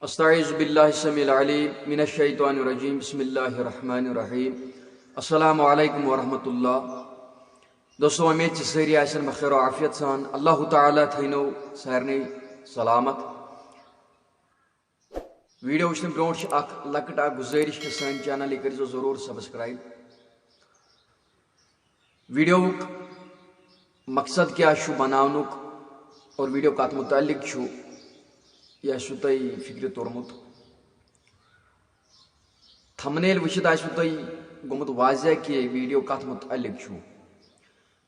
استعیذ باللہ السمیع العلیم من الشیطان الرجیم بسم اللہ الرحمن الرحیم السلام علیکم ورحمۃ اللہ دوستو امید ساری آسن بخیر و عافیت سان اللہ تعالیٰ تھینو سارنی سلامت ویڈیو وچھن برونٹ اخ لکٹ اخ گزارش کہ سان چینل یہ کرزو ضرور سبسکرائب ویڈیو مقصد کیا شو بناونک اور ویڈیو کت متعلق شو یہ تھی فکر تورمت تھمنیل وچھت آسو تھی گومت واضح کہ ویڈیو کت متعلق چھو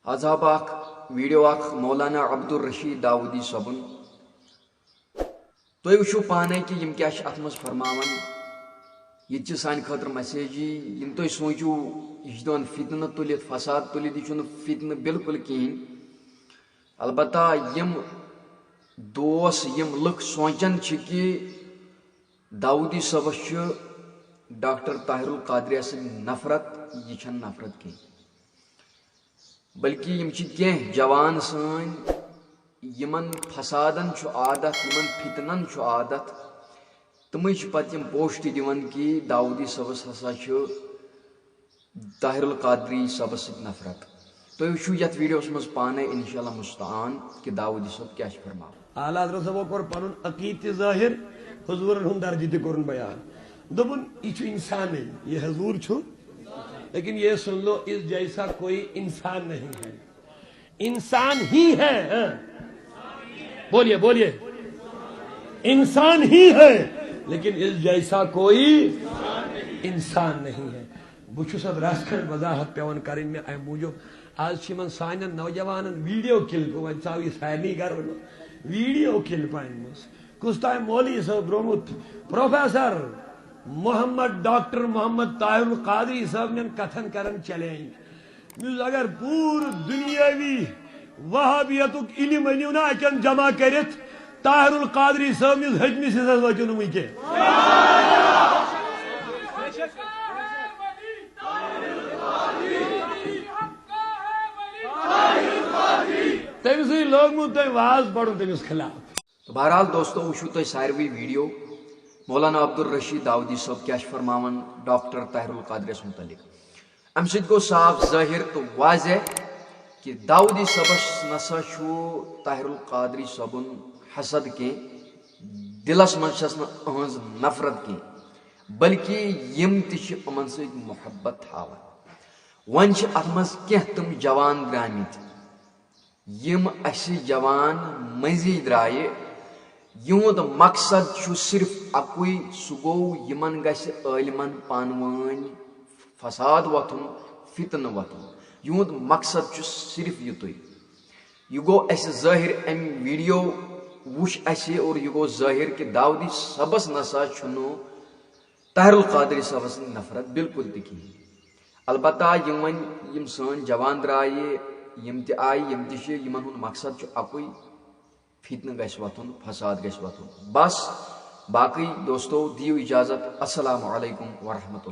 حضاب اخ ویڈیو اخ مولانا عبدالرشید داودی صبن تھی وچھو پانے کہ یم کیا ات مز فرماون یہ سان خاطر میسیجی یم تھی سوچو یہ دون فتنہ تلت فساد تلت یہ فتنہ بالکل کہین البتہ یم دوس یم لک سوچان کہ داودی صبس ڈاکٹر طاہر القادری سن نفرت یہ چھن نفرت کی بلکہ یم کی جوان سن یمن فسادن عادت یمن فتنن عادت تمے پتہ یم پوسٹ دیوان کہ داودی صبس ہسا طاہر القادری صبس سن نفرت تھی وچھو یت ویڈیوس مز پانے انشاءاللہ مستعان کہ داودی صب کیا فرما اعلیٰ حضرت صاحب کور پن عقید تہ ظاہر حضور ہند درجہ تہ کورن بیان دپن یہ انسان یہ حضور چھو لیکن یہ سن لو اس جیسا کوئی انسان نہیں ہے انسان ہی ہے بولیے بولیے انسان ہی ہے لیکن اس جیسا کوئی انسان نہیں ہے بچس اب راسکن وضاحت پیون کریں میں ام موجود آج من سان نوجوان ویڈیو کلپ ون ثاو یہ سارے گر ویڈیو کلپ ان کس تام مولوی صاحب رومت پروفیسر محمد ڈاکٹر محمد طاہر القادری صاحب نے کتھن کرن چیلنج اگر پور دنیاوی وہابیتک علم انیو نا اچن جمع کرت طاہر القادری صاحب نس حجمس حصہ وچو نہ ونکے تمس لوگمت تم واز پڑھن تمس خلاف بہرحال دوستو وچھو تھی ساروی ویڈیو مولانا عبدالرشید داودی صاحب کیا فرماون ڈاکٹر طاہر القادریس متعلق ام سید گو صاف ظاہر تو واضح کہ داودی صبس نسا طاہر القادری صبن حسد کی دلس من اہز نفرت کی بلکہ یم تمن ست محبت تھاون ون ات مز کی تم جوان درامت یم اس جوان مزید درائے یہد مقصد صرف اکوئی سہ گو یمن گژھِ عالمن پانوٲنۍ فساد وتھن فتنہ وتھن یہد مقصد صرف یتُے یہ گو اس ظاہر ام ویڈیو وچھ اسہ اور یہ گو ظاہر کہ داودی صبس نسا چھنو طاہر القادری صبس نفرت بالکل تہ کہین البتہ یم سن جوان درائے یم تہ آئی یم تہ یمن ہند مقصد اکوئی فتنہ گژھِ وتھن فساد گژھِ وتھن بس باقی دوستو دیو اجازت السلام علیکم ورحمۃ اللہ